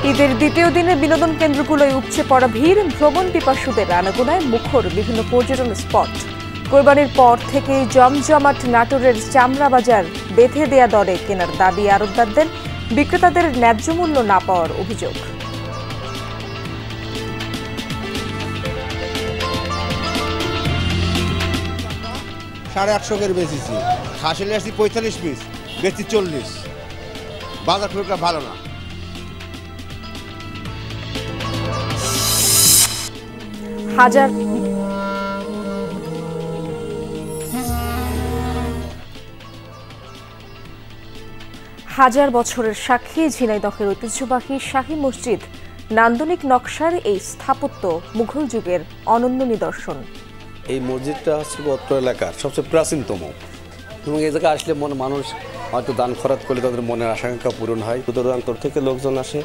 ঈদের দ্বিতীয় দিনে বিনোদন কেন্দ্রগুলোয় উপচে পড়া ভিড়, ভ্রমণ পিপাসুদের আনাগোনায় মুখর বিভিন্ন পর্যটন স্পট। কোরবানির পর থেকে জমজমাট নাটোরের চামড়া বাজার বেঁধে দেয়া দরে কেনার দাবি আড়তদারদের, বিক্রেতাদের ন্যায্য মূল্য না পাওয়ার অভিযোগ। সাড়ে 800 করে বেচেছি, খাসি আসছি 45 পিস, বেচছি 40। বাজার খুব একটা ভালো না। হাজার বছরের সাক্ষী ঝিনাইদহের ঐতিহ্যবাহী শাহী মসজিদ। নান্দনিক নকশার এই স্থাপত্য মুঘল যুগের অনন্য নিদর্শন। এই মসজিদটা হচ্ছে অত্র এলাকার সবচেয়ে প্রাচীনতম, এবং এই জায়গায় আসলে মানুষ হয়তো দান খরাত করলে তাদের মনের আশঙ্কা পূরণ হয়। দূরান্তর থেকে লোকজন আসে।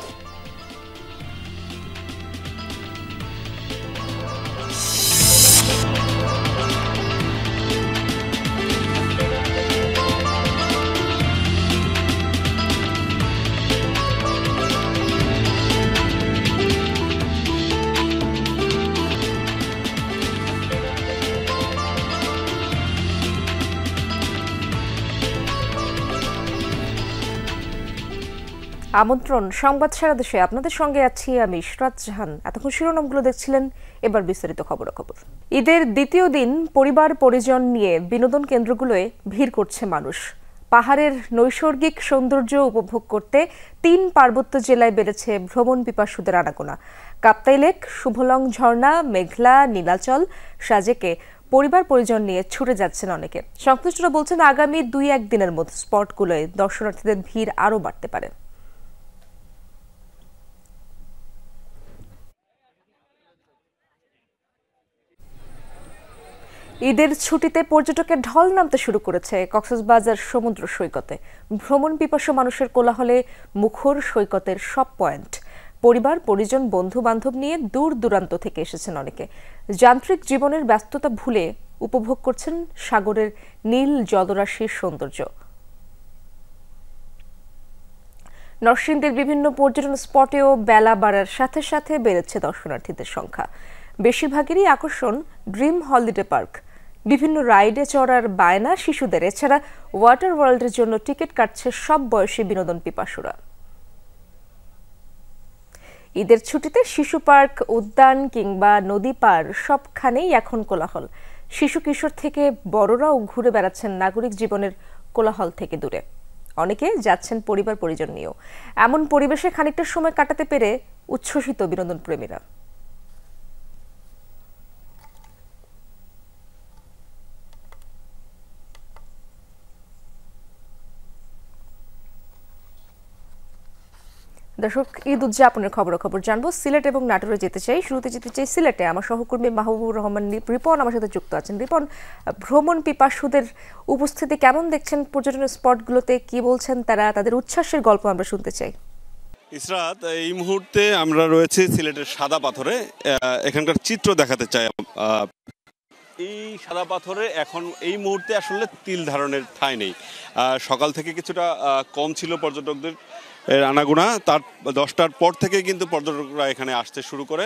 আমন্ত্রণ সংবাদ সারা দেশে, আপনাদের সঙ্গে আছি আমি ইশরাত জাহান। এতক্ষণ শিরোনামগুলো দেখছিলেন, এবার বিস্তারিত খবরাখবর। ঈদের দ্বিতীয় দিন পরিবার পরিজন নিয়ে বিনোদন কেন্দ্রগুলোয় ভিড় করছে মানুষ। পাহাড়ের নৈসর্গিক সৌন্দর্য উপভোগ করতে 3 পার্বত্য জেলায় বেড়েছে ভ্রমণ পিপাসুদের আনাগোনা। কাপ্তাই লেক, শুভলং ঝর্ণা, মেঘলা, নীলাচল, সাজেকে পরিবার পরিজন নিয়ে ছুটে যাচ্ছেন অনেকে। সংশ্লিষ্টরা বলছেন আগামী 2-1 দিনের মধ্যে স্পটগুলোয় দর্শনার্থীদের ভিড় আরও বাড়তে পারে। ঈদের ছুটিতে পর্যটকের ঢল নামতে শুরু করেছে কক্সবাজার সমুদ্র সৈকতে। ভ্রমণ পিপাসু মানুষের কোলাহলে মুখর সৈকতের সব পয়েন্ট। পরিবার পরিজন বন্ধু বান্ধব নিয়ে দূর দূরান্ত থেকে এসেছেন অনেকে। যান্ত্রিক জীবনের ব্যস্ততা ভুলে উপভোগ করছেন সাগরের নীল জলরাশির সৌন্দর্য। নরসিংদীর বিভিন্ন পর্যটন স্পটেও বেলা বাড়ার সাথে সাথে বেড়েছে দর্শনার্থীদের সংখ্যা। বেশিরভাগেরই আকর্ষণ ড্রিম হলিডে পার্ক। বিভিন্ন রাইডে চড়ার বায়না শিশুদের। এছাড়া ওয়াটার ওয়ার্ল্ডের জন্য টিকিট কাটছে সব বয়সী বিনোদন পিপাসুরা। ঈদের ছুটিতে শিশু পার্ক, উদ্যান কিংবা নদী পার সবখানেই এখন কোলাহল। শিশু কিশোর থেকে বড়রাও ঘুরে বেড়াচ্ছেন নাগরিক জীবনের কোলাহল থেকে দূরে। অনেকে যাচ্ছেন পরিবার পরিজন নিয়েও। এমন পরিবেশে খানিকটা সময় কাটাতে পেরে উচ্ছ্বসিত বিনোদন প্রেমীরা। দর্শক, ঈদ উদযাপনের খবরাখবর জানবো। সিলেট এবং নাটোরে যেতে চাই। শুরুতে যেতে চাই সিলেটে। আমার সহকর্মী মাহবুবুর রহমান রিপন আমার সাথে যুক্ত আছেন। রিপন, ভ্রমণ পিপাসুদের উপস্থিতি কেমন দেখছেন পর্যটন স্পটগুলোতে? কি বলছেন তারা? তাদের উচ্ছ্বাসের গল্প আমরা শুনতে চাই। ইসরাত, এই মুহূর্তে আমরা রয়েছি সিলেটের সাদা পাথরে। এখানকার চিত্র দেখাতে চাই। এই সাদা পাথরে এখন এই মুহূর্তে আসলে তিল ধারণের ঠাঁই নেই। সকাল থেকে কিছুটা কম ছিল পর্যটকদের আনাগোনা। তার 10টার পর থেকে কিন্তু পর্যটকরা এখানে আসতে শুরু করে।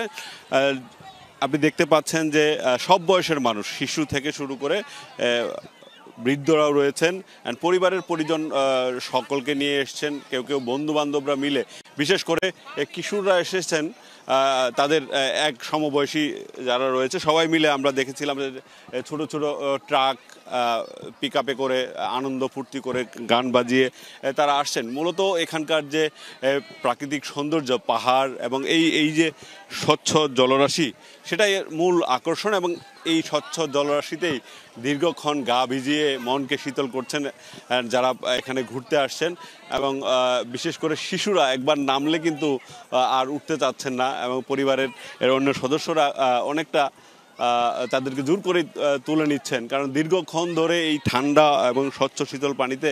আপনি দেখতে পাচ্ছেন যে সব বয়সের মানুষ, শিশু থেকে শুরু করে বৃদ্ধরাও রয়েছেন, পরিবারের পরিজন সকলকে নিয়ে এসছেন। কেউ কেউ বন্ধু বান্ধবরা মিলে, বিশেষ করে কিশোররা এসেছেন। তাদের এক সমবয়সী যারা রয়েছে সবাই মিলে আমরা দেখেছিলাম যে ছোট ছোট ট্রাক, পিক আপে করে আনন্দ ফুর্তি করে গান বাজিয়ে তারা আসছেন। মূলত এখানকার যে প্রাকৃতিক সৌন্দর্য, পাহাড় এবং এই যে স্বচ্ছ জলরাশি, সেটাই এর মূল আকর্ষণ। এবং এই স্বচ্ছ জলরাশিতেই দীর্ঘক্ষণ গা ভিজিয়ে মনকে শীতল করছেন যারা এখানে ঘুরতে আসছেন। এবং বিশেষ করে শিশুরা একবার নামলে কিন্তু আর উঠতে চাচ্ছেন না, এবং পরিবারের অন্য সদস্যরা অনেকটা তাদেরকে জোর করে তুলে নিচ্ছেন। কারণ দীর্ঘক্ষণ ধরে এই ঠান্ডা এবং স্বচ্ছ শীতল পানিতে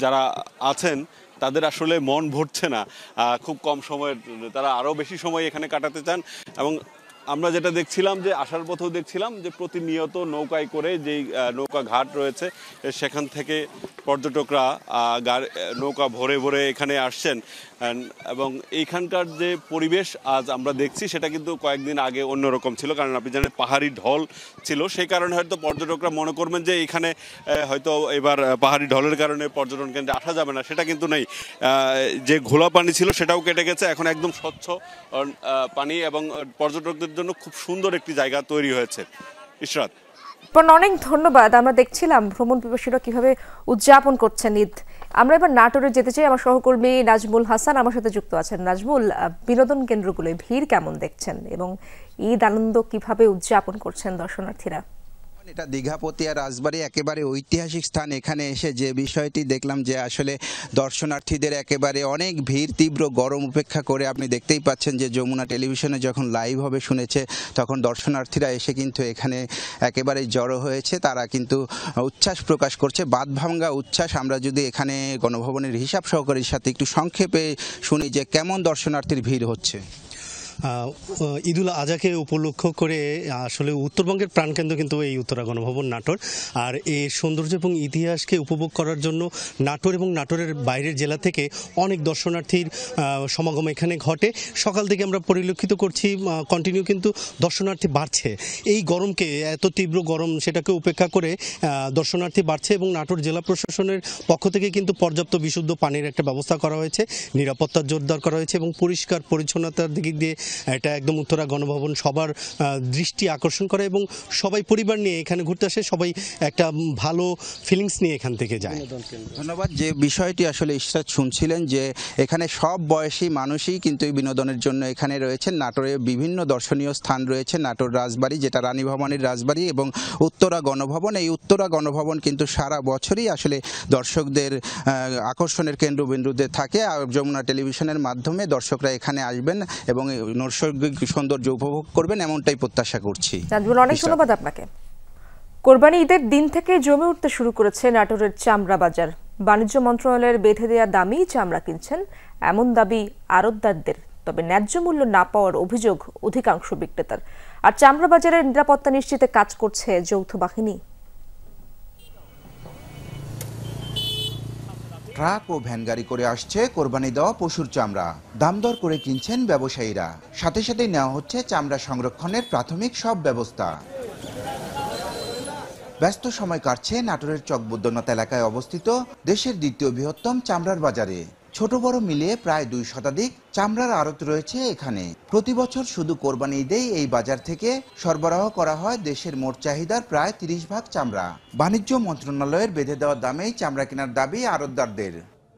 যারা আছেন তাদের আসলে মন ভরছে না। খুব কম সময়ের, তারা আরও বেশি সময় এখানে কাটাতে চান। এবং আমরা যেটা দেখছিলাম যে আসার পথেও দেখছিলাম যে প্রতিনিয়ত নৌকায় করে যেই নৌকা ঘাট রয়েছে সেখান থেকে পর্যটকরা নৌকা ভরে ভরে এখানে আসছেন এবং এইখানকার যে পরিবেশ আজ আমরা দেখছি সেটা কিন্তু কয়েকদিন আগে অন্যরকম ছিল, কারণ আপনি জানেন পাহাড়ি ঢল ছিল, সেই কারণে হয়তো পর্যটকরা মনে করবেন যে এখানে হয়তো এবার পাহাড়ি ঢলের কারণে পর্যটন কেন্দ্রে আসা যাবে না, সেটা কিন্তু নেই। যে ঘোলা পানি ছিল সেটাও কেটে গেছে, এখন একদম স্বচ্ছ পানি এবং পর্যটকদের জন্য খুব সুন্দর একটি জায়গা তৈরি হয়েছে। ইশরাত, অনেক ধন্যবাদ। আমরা দেখছিলাম ভ্রমণ পিপাসীরা কিভাবে উদযাপন করছেন ঈদ। আমরা এবার নাটোরে যেতে চাই। আমার সহকর্মী নাজমুল হাসান আমার সাথে যুক্ত আছেন। নাজমুল, বিনোদন কেন্দ্রগুলোয় ভিড় কেমন দেখছেন এবং ঈদ আনন্দ কিভাবে উদযাপন করছেন দর্শনার্থীরা? এটা দীঘাপতিয়া রাজবাড়ী একেবারে ঐতিহাসিক স্থান। এখানে এসে যে বিষয়টি দেখলাম যে আসলে দর্শনার্থীদের একেবারে অনেক ভিড়, তীব্র গরম উপেক্ষা করে আপনি দেখতেই পাচ্ছেন যে যমুনা টেলিভিশনে যখন লাইভ হবে শুনেছে তখন দর্শনার্থীরা এসে কিন্তু এখানে একেবারে জড়ো হয়েছে। তারা কিন্তু উচ্ছ্বাস প্রকাশ করছে, বাঁধভাঙ্গা উচ্ছ্বাস। আমরা যদি এখানে গণভবনের হিসাব সহকারীর সাথে একটু সংক্ষেপে শুনি যে কেমন দর্শনার্থীর ভিড় হচ্ছে। ঈদুল আজহাকে উপলক্ষ করে আসলে উত্তরবঙ্গের প্রাণকেন্দ্র কিন্তু এই উত্তরা গণভবন নাটোর। আর এর সৌন্দর্য এবং ইতিহাসকে উপভোগ করার জন্য নাটোর এবং নাটোরের বাইরের জেলা থেকে অনেক দর্শনার্থীর সমাগম এখানে ঘটে। সকাল থেকে আমরা পরিলক্ষিত করছি কন্টিনিউ কিন্তু দর্শনার্থী বাড়ছে। এই গরমকে, এত তীব্র গরম, সেটাকে উপেক্ষা করে দর্শনার্থী বাড়ছে এবং নাটোর জেলা প্রশাসনের পক্ষ থেকে কিন্তু পর্যাপ্ত বিশুদ্ধ পানির একটা ব্যবস্থা করা হয়েছে, নিরাপত্তা জোরদার করা হয়েছে এবং পরিষ্কার পরিচ্ছন্নতার দিক দিয়ে এটা একদম উত্তরা গণভবন সবার দৃষ্টি আকর্ষণ করে এবং সবাই পরিবার নিয়ে এখানে ঘুরতে আসে, সবাই একটা ভালো ফিলিংস নিয়ে এখান থেকে যায়। ধন্যবাদ। যে বিষয়টি আসলে ইশরাত শুনছিলেন যে এখানে সব বয়সী মানুষই কিন্তু এই বিনোদনের জন্য এখানে রয়েছেন। নাটোরে বিভিন্ন দর্শনীয় স্থান রয়েছে, নাটোর রাজবাড়ি যেটা রানী ভবানীর রাজবাড়ি এবং উত্তরা গণভবন। এই উত্তরা গণভবন কিন্তু সারা বছরই আসলে দর্শকদের আকর্ষণের কেন্দ্রবিন্দুতে থাকে। যমুনা টেলিভিশনের মাধ্যমে দর্শকরা এখানে আসবেন এবং নৈসর্গিক সৌন্দর্য উপভোগ করবেন, এমনটাই প্রত্যাশা করছি। অনেক ধন্যবাদ আপনাকে। কোরবানি ঈদের দিন থেকে জমে উঠতে শুরু করেছে নাটোরের চামড়া বাজার। বাণিজ্য মন্ত্রণালয়ের বেঁধে দেওয়া দামি চামড়া কিনছেন এমন দাবি আড়তদারদের, তবে ন্যায্য মূল্য না পাওয়ার অভিযোগ অধিকাংশ বিক্রেতার। আর চামড়া বাজারের নিরাপত্তা নিশ্চিতে কাজ করছে যৌথ বাহিনী। ট্রাক ও ভ্যান গাড়ি করে আসছে কোরবানি দেওয়া পশুর চামড়া, দাম দর করে কিনছেন ব্যবসায়ীরা। সাথে সাথে নেওয়া হচ্ছে চামড়া সংরক্ষণের প্রাথমিক সব ব্যবস্থা। ব্যস্ত সময় কাটছে নাটোরের চকবুদ্দনাথ এলাকায় অবস্থিত দেশের দ্বিতীয় বৃহত্তম চামড়ার বাজারে। ছোট বড় মিলিয়ে প্রায় 2 শতাধিক চামড়ার আড়ত রয়েছে এখানে। প্রতি বছর শুধু কোরবানি ঈদেই এই বাজার থেকে সরবরাহ করা হয় দেশের মোট চাহিদার প্রায় 30% চামড়া। বাণিজ্য মন্ত্রণালয়ের বেঁধে দেওয়া দামেই চামড়া কেনার দাবি আড়তদারদের।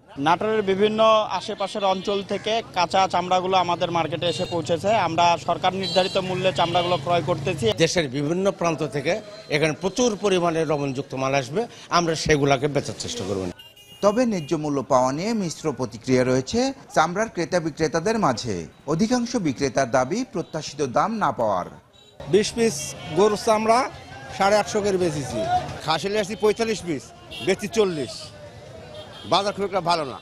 নাটোরের বিভিন্ন আশেপাশের অঞ্চল থেকে কাঁচা চামড়াগুলো আমাদের মার্কেটে এসে পৌঁছেছে। আমরা সরকার নির্ধারিত মূল্যে চামড়াগুলো ক্রয় করতেছি। দেশের বিভিন্ন প্রান্ত থেকে এখানে প্রচুর পরিমাণে লবণযুক্ত মাল আসবে, আমরা সেগুলোকে বেচার চেষ্টা করব। তবে ন্যায্য মূল্য পাওয়া নিয়ে মিশ্র প্রতিক্রিয়া রয়েছে চামড়ার ক্রেতা বিক্রেতাদের মাঝে। অধিকাংশ বিক্রেতার দাবি প্রত্যাশিত দাম না পাওয়ার। 20 পিস গরুর চামড়া 850 করে বেচেছি, খাসি আসছি 45 পিস, বেচি 40। বাজার খুব একটা ভালো না।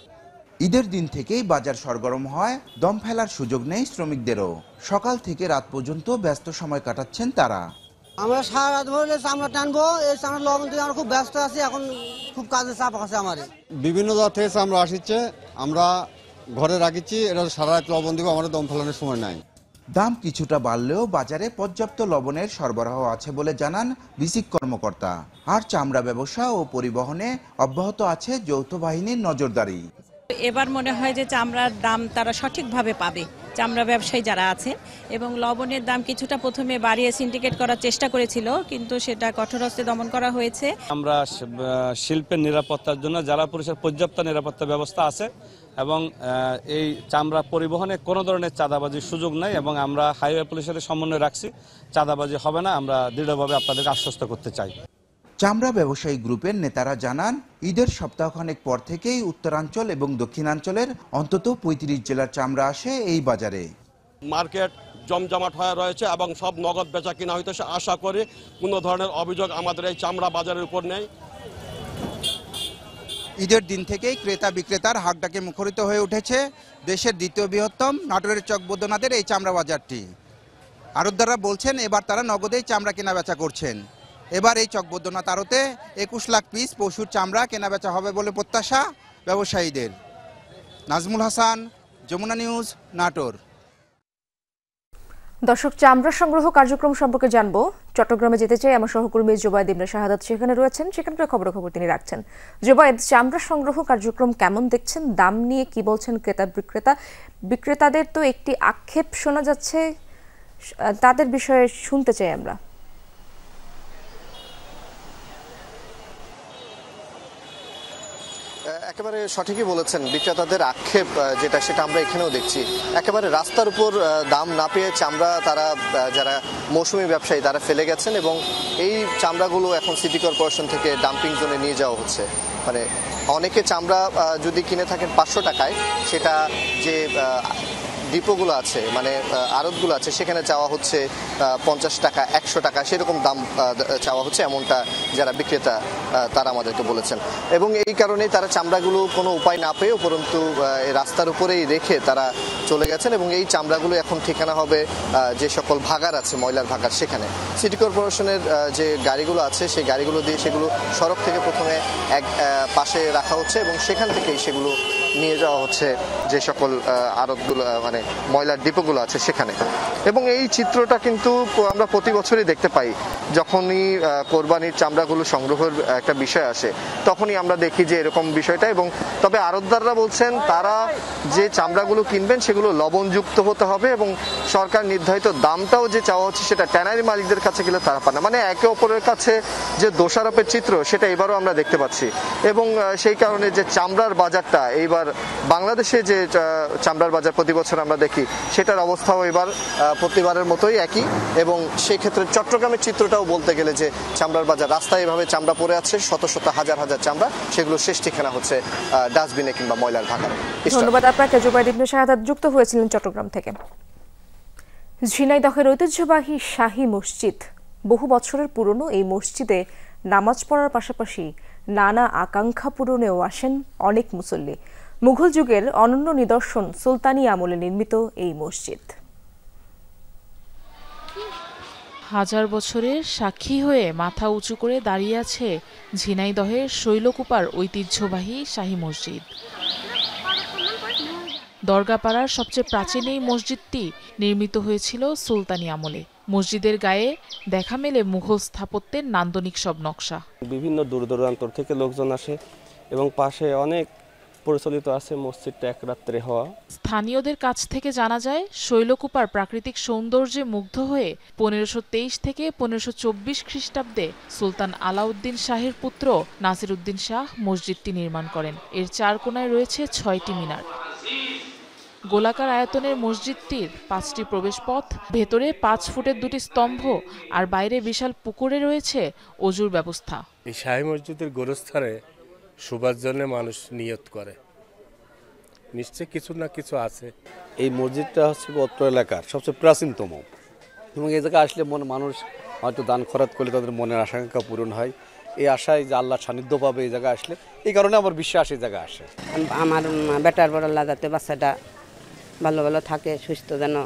ঈদের দিন থেকেই বাজার সরগরম হয়, দম ফেলার সুযোগ নেই শ্রমিকদেরও। সকাল থেকে রাত পর্যন্ত ব্যস্ত সময় কাটাচ্ছেন তারা। আমরা সারা রাত ধরে চামড়া টানবো, এই চামড়া লবণ থেকে আমরা খুব ব্যস্ত আছি, এখন খুব কাজের চাপ আছে আমার। বিভিন্ন জায়গা থেকে চামড়া আসছে, আমরা ঘরে রাখিছি, এটা সারা রাত লবণ দিব, আমাদের দম ফেলানোর সময় নাই। দাম কিছুটা বাড়লেও বাজারে পর্যাপ্ত লবণের সরবরাহ আছে বলে জানান বিসিক কর্মকর্তা। আর চামড়া ব্যবসা ও পরিবহনে অব্যাহত আছে যৌথ বাহিনীর নজরদারি। এবার মনে হয় যে চামড়ার দাম তারা সঠিকভাবে পাবে, চামড়া ব্যবসায়ী যারা আছে, এবং লবণের দাম কিছুটা প্রথমে বাড়িয়ে সিন্ডিকেট করার চেষ্টা করেছিল, কিন্তু সেটা কঠোর হস্তে দমন করা হয়েছে। আমরা শিল্পের নিরাপত্তার জন্য জেলা পুলিশের পর্যাপ্ত নিরাপত্তা ব্যবস্থা আছে এবং এই চামড়া পরিবহনে কোনো ধরনের চাঁদাবাজির সুযোগ নাই এবং আমরা হাইওয়ে পুলিশের সাথে সমন্বয় রাখছি, চাঁদাবাজি হবে না, আমরা দৃঢ়ভাবে আপনাদেরকে আশ্বস্ত করতে চাই। চামড়া ব্যবসায়ী গ্রুপের নেতারা জানান ঈদের সপ্তাহখানেক পর থেকেই উত্তরাঞ্চল এবং দক্ষিণাঞ্চলের অন্তত 35 জেলার চামড়া আসে এই বাজারে। মার্কেট জমজমাট হয়ে রয়েছে এবং সব নগদ বেচা কিনা হইতেছে। আশা করি কোনো ধরনের অভিযোগ আমাদের এই চামড়া বাজারের উপর নেই। ঈদের দিন থেকেই ক্রেতা বিক্রেতার হাকডাকে মুখরিত হয়ে উঠেছে দেশের দ্বিতীয় বৃহত্তম নাটোরের চকবুদ্দনাথের এই চামড়া বাজারটি। আড়তদাররা বলছেন এবার তারা নগদেই চামড়া কেনাবেচা করছেন। এবার এই চকবদ্যনাথ আড়তে 21 লাখ পিস পশুর চামড়া কেনাবেচা হবে বলে প্রত্যাশা ব্যবসায়ীদের। নাজমুল হাসান, যমুনা নিউজ, নাটোর। দর্শক, চামড়া সংগ্রহ কার্যক্রম সম্পর্কে জানবো। চট্টগ্রামে যেতে চাই আমার সহকর্মী জোবায়েদ ইবনে শাহাদাত সেখানে রয়েছেন, সেখানকার খবরাখবর তিনি রাখছেন। জোবায়েদ, চামড়া সংগ্রহ কার্যক্রম কেমন দেখছেন? দাম নিয়ে কি বলছেন ক্রেতা বিক্রেতাদের তো একটি আক্ষেপ শোনা যাচ্ছে, তাদের বিষয়ে শুনতে চাই আমরা। একেবারে সঠিকই বলেছেন, বিক্রেতাদের আক্ষেপ যেটা সেটা আমরা এখানেও দেখছি। একেবারে রাস্তার উপর দাম না পেয়ে চামড়া তারা যারা মৌসুমী ব্যবসায়ী তারা ফেলে গেছেন এবং এই চামড়াগুলো এখন সিটি কর্পোরেশন থেকে ডাম্পিং জোনে নিয়ে যাওয়া হচ্ছে। মানে অনেকে চামড়া যদি কিনে থাকেন 500 টাকায়, সেটা যে ডিপোগুলো আছে মানে আড়তগুলো আছে সেখানে চাওয়া হচ্ছে 50 টাকা 100 টাকা সেরকম দাম চাওয়া হচ্ছে, এমনটা যারা বিক্রেতা তারা আমাদেরকে বলেছেন। এবং এই কারণেই তারা চামড়াগুলো কোনো উপায় না পেয়ে উপরন্তু রাস্তার উপরেই রেখে তারা চলে গেছেন এবং এই চামড়াগুলো এখন ঠিকানা হবে যে সকল ভাগার আছে, ময়লার ভাগার, সেখানে সিটি কর্পোরেশনের যে গাড়িগুলো আছে সেই গাড়িগুলো দিয়ে সেগুলো সড়ক থেকে প্রথমে এক পাশে রাখা হচ্ছে এবং সেখান থেকেই সেগুলো নিয়ে যাওয়া হচ্ছে যে সকল আড়তগুলো মানে ময়লার ডিপোগুলো আছে সেখানে। এবং এই চিত্রটা কিন্তু আমরা প্রতি বছরই দেখতে পাই, যখনই কোরবানির চামড়াগুলো সংগ্রহের একটা বিষয় আসে তখনই আমরা দেখি যে এরকম বিষয়টা। এবং তবে আড়তদাররা বলছেন তারা যে চামড়াগুলো কিনবেন সেগুলো লবণযুক্ত হতে হবে এবং সরকার নির্ধারিত দামটাও যে চাওয়া হচ্ছে সেটা ট্যানারি মালিকদের কাছে গেলে তারা পান না। মানে একে অপরের কাছে যে দোষারোপের চিত্র সেটা এবারও আমরা দেখতে পাচ্ছি। এবং সেই কারণে যে চামড়ার বাজারটা এইবার বাংলাদেশে যে চামড়ার বাজার প্রতি বছর আমরা দেখি সেটার অবস্থাও এবার প্রতিবারের মতোই একই। এবং সেই ক্ষেত্রে চট্টগ্রামের চিত্রটাও বলতে গেলে যে চামড়ার বাজার, রাস্তায় এভাবে চামড়া পড়ে আছে, শত শত হাজার হাজার চামড়া, সেগুলো শেষ ঠিকানা হচ্ছে ডাস্টবিনে কিংবা ময়লার ভাগারে। ধন্যবাদ আপনাকে জোবায়েদ ইবনে শাহাদাত, যুক্ত হয়েছিলেন চট্টগ্রাম থেকে। ঝিনাইদহের ঐতিহ্যবাহী শাহী মসজিদ, বহু বছরের পুরনো এই মসজিদে নামাজ পড়ার পাশাপাশি নানা আকাঙ্ক্ষা পূরণেও আসেন অনেক মুসল্লি। মুঘল যুগের অনন্য নিদর্শন সুলতানি আমলে নির্মিত এই মসজিদ। হাজার বছরের সাক্ষী হয়ে মাথা উঁচু করে দাঁড়িয়ে আছে ঝিনাইদহের শৈলকুপার ঐতিহ্যবাহী শাহী মসজিদ। দরগাপাড়ার সবচেয়ে প্রাচীন এই মসজিদটি নির্মিত হয়েছিল সুলতানি আমলে। মসজিদের গায়ে দেখা মেলে মুঘল স্থাপত্যের নান্দনিক সব নকশা। বিভিন্ন দূর দূরান্ত থেকে লোকজন আসে এবং পাশে অনেক প্রচলিত আছে মসজিদটা এক রাত্রে হওয়া। স্থানীয়দের কাছ থেকে জানা যায় শৈলকুপার প্রাকৃতিক সৌন্দর্যে মুগ্ধ হয়ে 1523 থেকে 1524 খ্রিস্টাব্দে সুলতান আলাউদ্দিন শাহের পুত্র নাসিরউদ্দিন শাহ মসজিদটি নির্মাণ করেন। এর 4 কোণায় রয়েছে 6টি মিনার। গোলাকার আয়তনের মসজিদটির 5টি প্রবেশপথ, ভেতরে 5 ফুটের 2টি স্তম্ভ আর বাইরে বিশাল পুকুরে রয়েছে অজুর ব্যবস্থা। এই শাহী মসজিদের গোরস্থানে শোবার জন্য মানুষ নিয়ত করে, নিশ্চয় কিছু না কিছু আছে। এই মসজিদটা হচ্ছে অত্র এলাকার সবচেয়ে প্রাচীনতম এবং এই জায়গায় আসলে মানুষ হয়তো দান খরচ করলে তাদের মনের আকাঙ্ক্ষা পূরণ হয়। এই আশায় যে আল্লাহ সান্নিধ্য পাবে এই জায়গায় আসলে, এই কারণে আমার বিশ্বাস এই জায়গায় আসে। আমার বেটার বড় যাতে বাচ্চাটা ভালো ভালো থাকে, সুস্থ যেন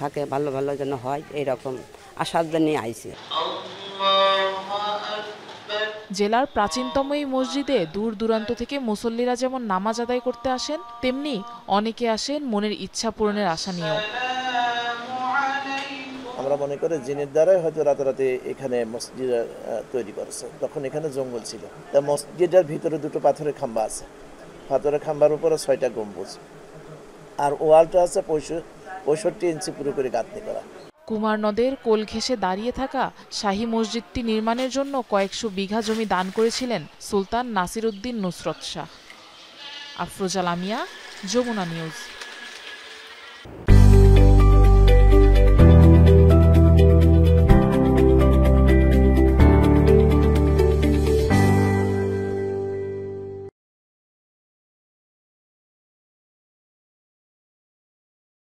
থাকে, ভালো ভালো যেন হয়, এইরকম আশার জন্য আইছে। জেলার প্রাচীনতম এই মসজিদে দূর দূরান্ত থেকে মুসল্লিরা যেমন নামাজ আদায় করতে আসেন, তেমনি অনেকে আসেন মনের ইচ্ছা পূরণের আশা নিয়েও। আমরা মনে করি জিনের দ্বারাই হয়তো রাতারাতি এখানে মসজিদ তৈরি করেছে। তখন এখানে জঙ্গল ছিল, তা মসজিদের ভিতরে 2টো পাথরের খাম্বা আছে, পাথরের খাম্বার উপরে 6টা গম্বুজ, আর ওয়ালটা আছে 65 ইঞ্চি পুরোপুরি গাঁথনি করা। কুমার নদের কোল ঘেঁষে দাঁড়িয়ে থাকা শাহী মসজিদটি নির্মাণের জন্য কয়েকশো বিঘা জমি দান করেছিলেন সুলতান নাসিরউদ্দিন নুসরত শাহ। আফরোজা লামিয়া, যমুনা নিউজ।